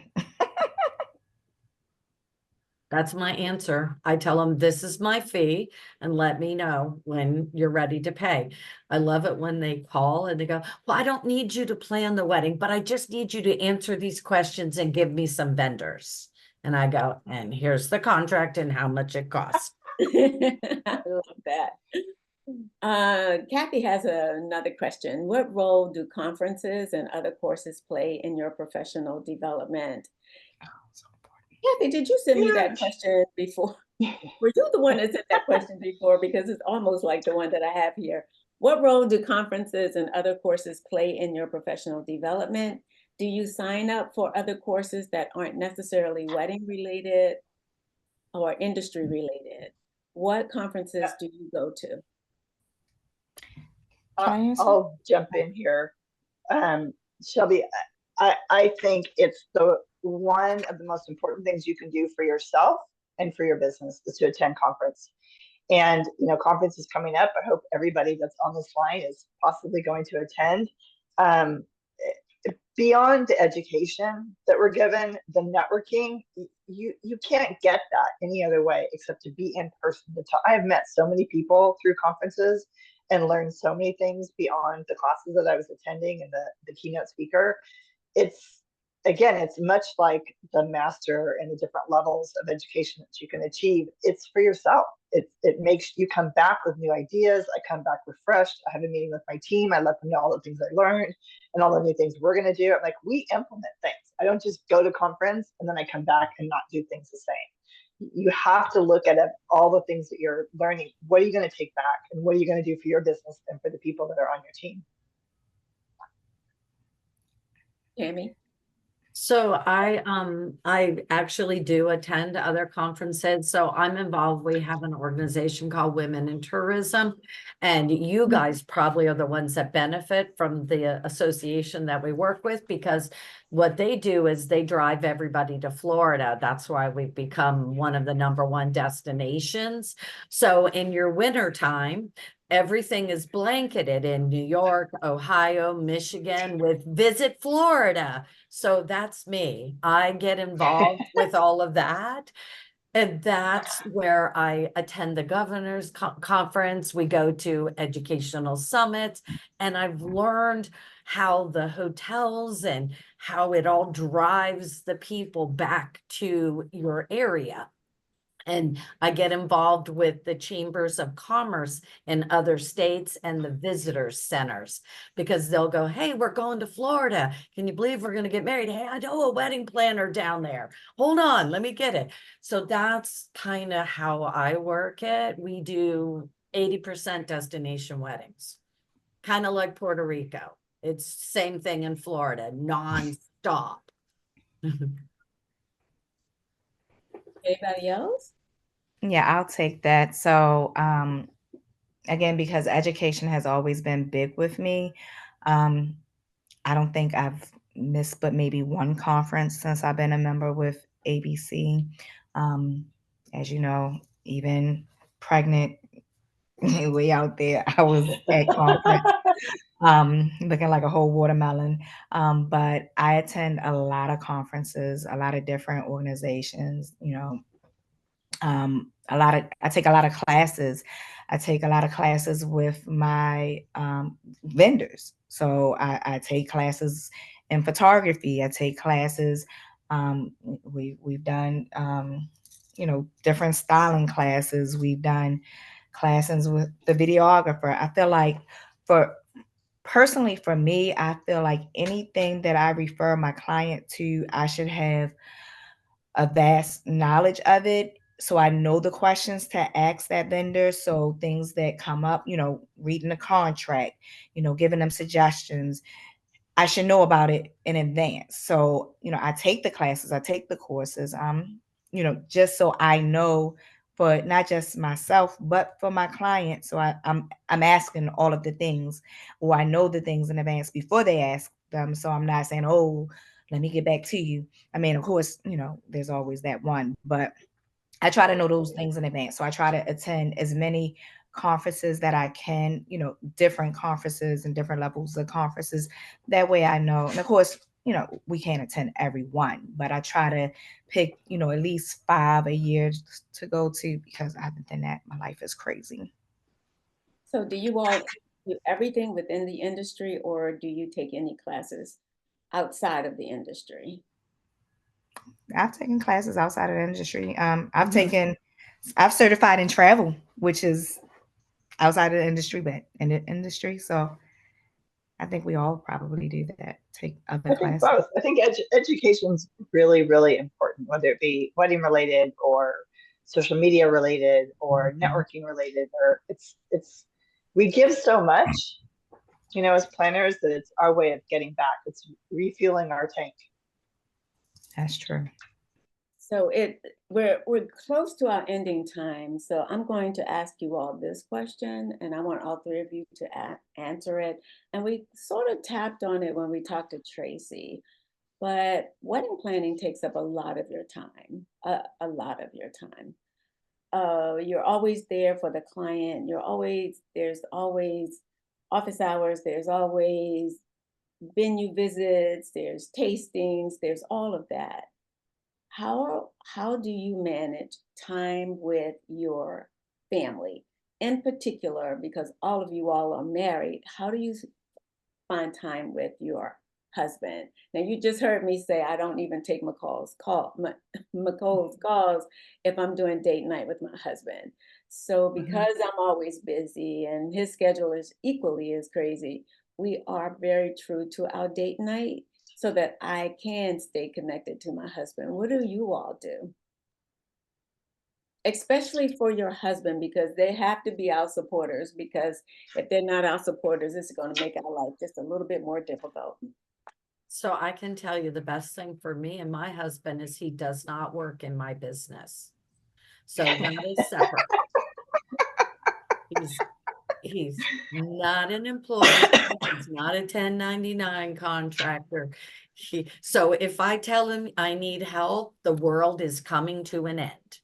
That's my answer. I tell them this is my fee and let me know when you're ready to pay. I love it when they call and they go, well, I don't need you to plan the wedding, but I just need you to answer these questions and give me some vendors. And I go, and here's the contract and how much it costs. I love that. Kathy has another question. What role do conferences and other courses play in your professional development? Kathy, did you send me that question before? Were you the one that sent that question before? Because it's almost like the one that I have here. What role do conferences and other courses play in your professional development? Do you sign up for other courses that aren't necessarily wedding related or industry related? What conferences do you go to? I'll jump in here. Shelby, I think it's one of the most important things you can do for yourself and for your business is to attend conference. And, conference is coming up. I hope everybody that's on this line is possibly going to attend. Beyond the education that we're given, the networking, you can't get that any other way except to be in person. I have met so many people through conferences and learned so many things beyond the classes that I was attending and the keynote speaker. It's much like the master and the different levels of education that you can achieve. It's for yourself. It makes you come back with new ideas. I come back refreshed. I have a meeting with my team. I let them know all the things I learned and all the new things we're going to do. I'm like, we implement things. I don't just go to conference and then I come back and not do things the same. You have to look at all the things that you're learning. What are you going to take back? And what are you going to do for your business and for the people that are on your team? Tammy? So I actually do attend other conferences. So I'm involved. We have an organization called Women in Tourism, and you guys probably are the ones that benefit from the association that we work with, because what they do is they drive everybody to Florida. That's why we've become one of the #1 destinations. So in your winter time, everything is blanketed in New York, Ohio, Michigan with Visit Florida. So that's me. I get involved with all of that. And that's where I attend the governor's conference. We go to educational summits, and I've learned how the hotels and how it all drives the people back to your area. And I get involved with the chambers of commerce in other states and the visitor centers, because they'll go, hey, we're going to Florida. Can you believe we're going to get married? Hey, I know a wedding planner down there. Hold on, let me get it. So that's kind of how I work it. We do 80% destination weddings, kind of like Puerto Rico. It's same thing in Florida, nonstop. Anybody else? Yeah, I'll take that. So, again, because education has always been big with me, I don't think I've missed but maybe one conference since I've been a member with ABC. As you know, even pregnant, way out there, I was at conference, looking like a whole watermelon. But I attend a lot of conferences, a lot of different organizations, I take a lot of classes. I take a lot of classes with my vendors. So I take classes in photography. I take classes. We've done different styling classes. We've done classes with the videographer. I feel like for personally for me, I feel like anything that I refer my client to, I should have a vast knowledge of it. So I know the questions to ask that vendor. So things that come up, reading the contract, giving them suggestions, I should know about it in advance. So, I take the classes, I take the courses, just so I know for not just myself, but for my client. So I'm asking all of the things, or I know the things in advance before they ask them. So I'm not saying, oh, let me get back to you. I mean, of course, there's always that one, but I try to know those things in advance. So I try to attend as many conferences that I can, different conferences and different levels of conferences. That way I know. And of course, we can't attend every one, but I try to pick, at least 5 a year to go to, because other than that, my life is crazy. So do you all do everything within the industry, or do you take any classes outside of the industry? I've taken classes outside of the industry. I've certified in travel, which is outside of the industry, but in the industry. So I think we all probably do that. Take other I think classes. both. I think education's really, really important, whether it be wedding related or social media related or networking related, or we give so much, as planners, that it's our way of getting back. It's refueling our tank. That's true. So we're close to our ending time. So I'm going to ask you all this question, and I want all three of you to answer it. And we sort of tapped on it when we talked to Tracy, but wedding planning takes up a lot of your time, a lot of your time. You're always there for the client. There's always office hours. There's always venue visits. There's tastings. There's all of that. How do you manage time with your family? In particular, because all of you all are married, how do you find time with your husband? Now, you just heard me say I don't even take McCall's calls if I'm doing date night with my husband. So because I'm always busy and his schedule is equally as crazy, we are very true to our date night so that I can stay connected to my husband. What do you all do? Especially for your husband, because they have to be our supporters, because if they're not our supporters, it's going to make our life just a little bit more difficult. So I can tell you the best thing for me and my husband is he does not work in my business. So that is separate. He's not an employee. He's not a 1099 contractor. So if I tell him I need help, the world is coming to an end.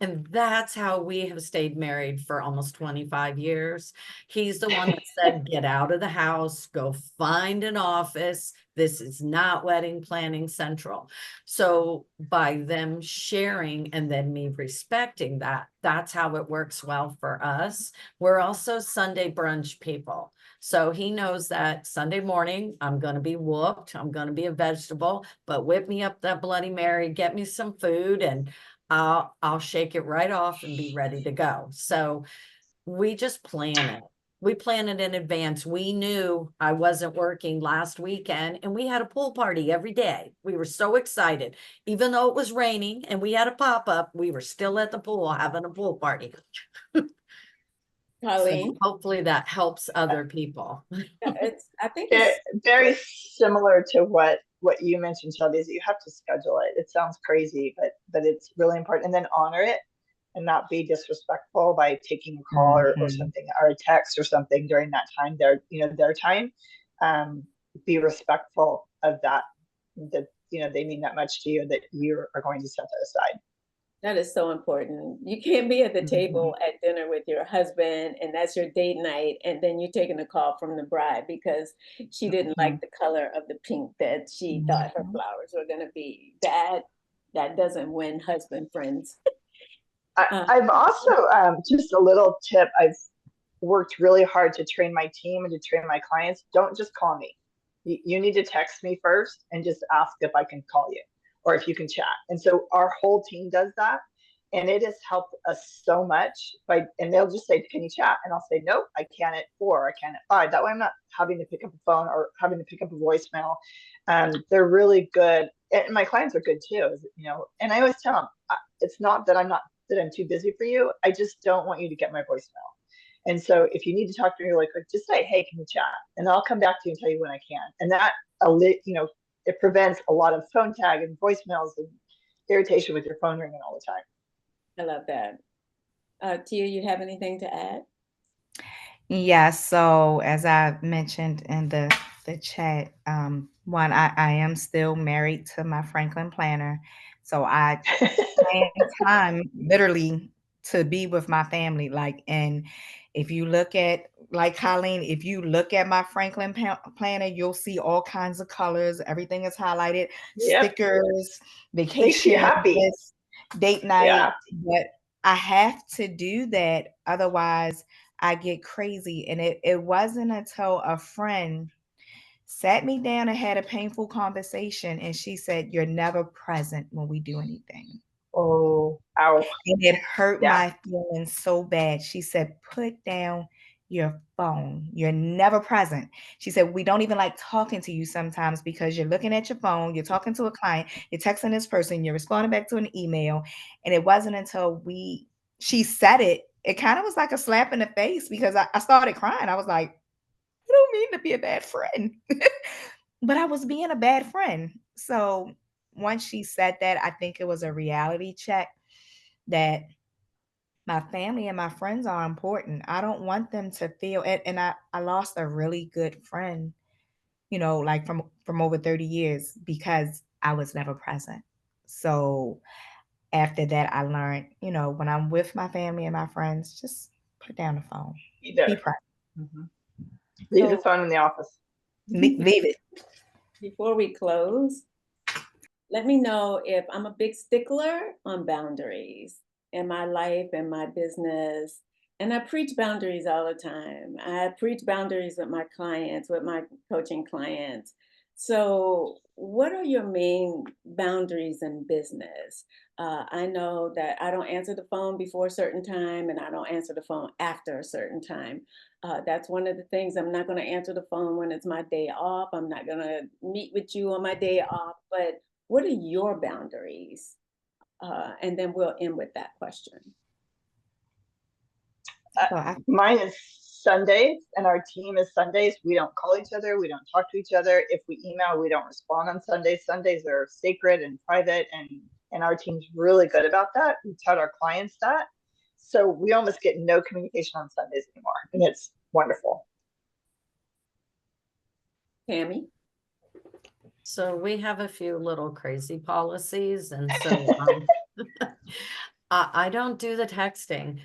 And that's how we have stayed married for almost 25 years. He's the one that said, get out of the house, go find an office. This is not wedding planning central. So by them sharing and then me respecting that, that's how it works well for us. We're also Sunday brunch people. So he knows that Sunday morning, I'm going to be whooped. I'm going to be a vegetable, but whip me up that Bloody Mary, get me some food, and I'll shake it right off and be ready to go. So we just plan it. We plan it in advance. We knew I wasn't working last weekend, and we had a pool party every day. We were so excited. Even though it was raining and we had a pop-up, we were still at the pool having a pool party. Colleen? So hopefully that helps other people. I think it's very similar to what you mentioned, Shelby, is you have to schedule it. It sounds crazy, but it's really important. And then honor it and not be disrespectful by taking a call or something, or a text or something during that time, their time. Be respectful of that they mean that much to you, that you are going to set that aside. That is so important. You can't be at the table at dinner with your husband and that's your date night, and then you're taking a call from the bride because she didn't like the color of the pink that she thought her flowers were going to be. That doesn't win husband friends. I've also, just a little tip, I've worked really hard to train my team and to train my clients. Don't just call me. You need to text me first and just ask if I can call you or if you can chat. And so our whole team does that. And it has helped us so much and they'll just say, can you chat? And I'll say, nope, I can at 4, I can at 5. That way I'm not having to pick up a phone or having to pick up a voicemail. They're really good. And my clients are good too, and I always tell them, it's not that I'm too busy for you. I just don't want you to get my voicemail. And so if you need to talk to me, like just say, hey, can we chat? And I'll come back to you and tell you when I can. And that, it prevents a lot of phone tag and voicemails and irritation with your phone ringing all the time. I love that. Tia, you have anything to add? Yeah, so as I mentioned in the chat, one, I am still married to my Franklin planner. So I plan time literally to be with my family. And if you look at, like Colleen, if you look at my Franklin planner, you'll see all kinds of colors. Everything is highlighted, Yep. stickers, Makes you vacation, happy. date night. Yeah. But I have to do that. Otherwise, I get crazy. And it wasn't until a friend sat me down and had a painful conversation. And she said, you're never present when we do anything. Oh, ow. And it hurt Yeah. my feelings so bad. She said, put down your phone. You're never present. She said, we don't even like talking to you sometimes because you're looking at your phone, you're talking to a client, you're texting this person, you're responding back to an email. And it wasn't until she said it kind of was like a slap in the face because I started crying. I was like, I don't mean to be a bad friend. But I was being a bad friend. So once she said that, I think it was a reality check that my family and my friends are important. I don't want them to feel and I lost a really good friend, like from over 30 years because I was never present. So after that, I learned, when I'm with my family and my friends, just put down the phone. Be present. Mm-hmm. Leave the phone in the office. Leave it. Before we close, let me know if I'm a big stickler on boundaries in my life and my business. And I preach boundaries all the time. I preach boundaries with my clients, with my coaching clients. So what are your main boundaries in business? I know that I don't answer the phone before a certain time and I don't answer the phone after a certain time. That's one of the things. I'm not going to answer the phone when it's my day off. I'm not going to meet with you on my day off. But what are your boundaries? And then we'll end with that question. Mine is Sundays, and our team is Sundays. We don't call each other. We don't talk to each other. If we email, we don't respond on Sundays. Sundays are sacred and private, and our team's really good about that. We taught our clients that. So we almost get no communication on Sundays anymore, and it's wonderful. Tammy? So we have a few little crazy policies, and so I don't do the texting.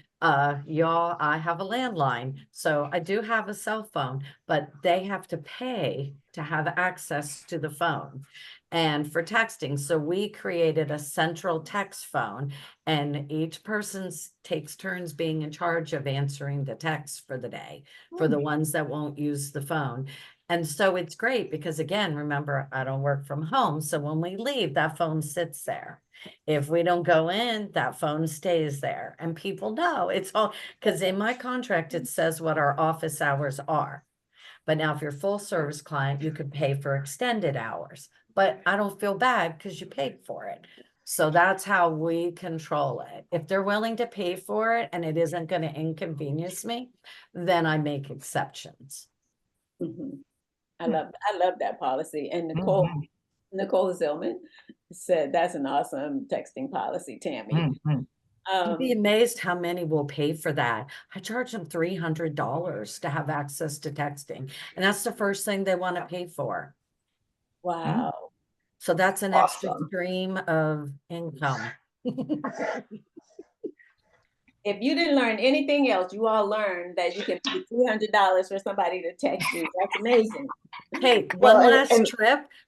Y'all, I have a landline, so I do have a cell phone, but they have to pay to have access to the phone and for texting. So we created a central text phone, and each person takes turns being in charge of answering the texts for the day for the ones that won't use the phone. And so it's great because, again, remember, I don't work from home. So when we leave, that phone sits there. If we don't go in, that phone stays there. And people know it's all because in my contract, it says what our office hours are. But now if you're a full service client, you could pay for extended hours. But I don't feel bad because you paid for it. So that's how we control it. If they're willing to pay for it and it isn't going to inconvenience me, then I make exceptions. Mm-hmm. I love that policy. And Nicole Zillman said that's an awesome texting policy, Tammy. You'd be amazed how many will pay for that. I charge them $300 to have access to texting, and that's the first thing they want to pay for. Wow. So that's an Awesome. extra stream of income. If you didn't learn anything else, you all learned that you can pay $300 for somebody to text you. That's amazing. Hey, Well,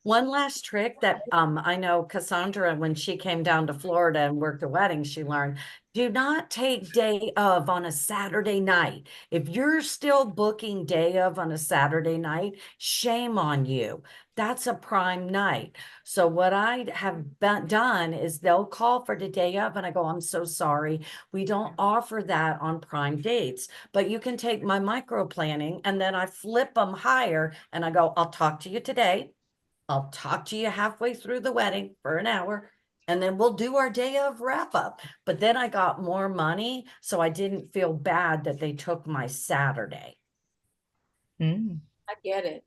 one last trick that I know Cassandra, when she came down to Florida and worked a wedding, she learned, do not take day of on a Saturday night. If you're still booking day of on a Saturday night, shame on you. That's a prime night. So what I have done is they'll call for the day of and I go, I'm so sorry. We don't offer that on prime dates, but you can take my micro planning and then I flip them higher and I go, I'll talk to you today. I'll talk to you halfway through the wedding for an hour. And then we'll do our day of wrap up. But then I got more money. So I didn't feel bad that they took my Saturday. Mm. I get it.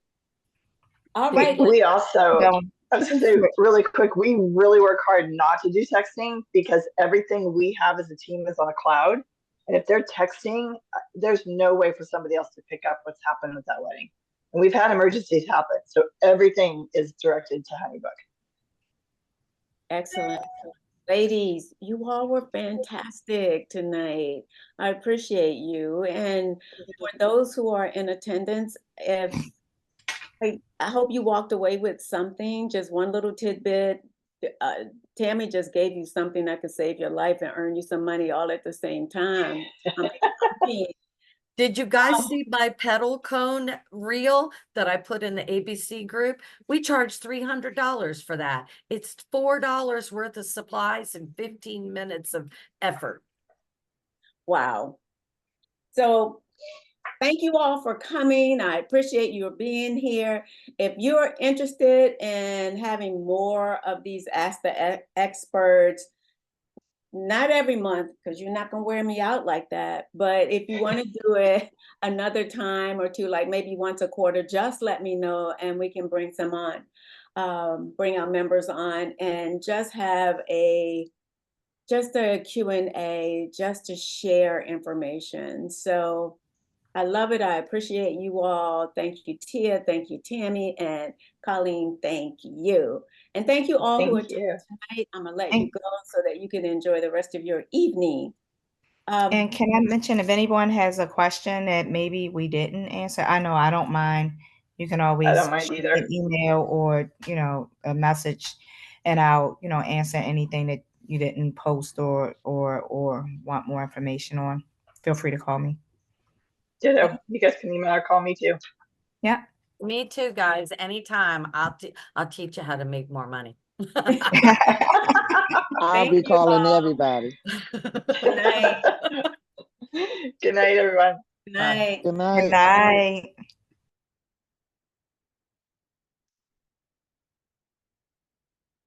All right. We also, So, I was gonna say really quick, we really work hard not to do texting because everything we have as a team is on a cloud. And if they're texting, there's no way for somebody else to pick up what's happened with that wedding. And we've had emergencies happen. So everything is directed to Honeybook. Excellent. Ladies, you all were fantastic tonight. I appreciate you. And for those who are in attendance, if I hope you walked away with something, just one little tidbit. Tammy just gave you something that could save your life and earn you some money all at the same time. Did you guys see my pedal cone reel that I put in the ABC group? We charge $300 for that. It's $4 worth of supplies and 15 minutes of effort. Wow. So thank you all for coming. I appreciate you being here. If you're interested in having more of these Ask the Experts, not every month, because you're not going to wear me out like that. But if you want to do it another time or two, like maybe once a quarter, just let me know and we can bring some on, bring our members on and just have just a Q&A, just to share information. So I love it. I appreciate you all. Thank you, Tia. Thank you, Tammy. And Colleen, thank you. And thank you all who attended tonight. I'm going to let you go so that you can enjoy the rest of your evening. And can I mention, if anyone has a question that maybe we didn't answer, I know I don't mind. You can always I don't mind either. an email or, a message, and I'll, answer anything that you didn't post or want more information on. Feel free to call me. Ditto. You guys can email or call me too. Yeah. Me too, guys. Anytime. I'll teach you how to make more money. I'll be calling everybody. Good night. Good night, everyone. Good night. Good night. Good night.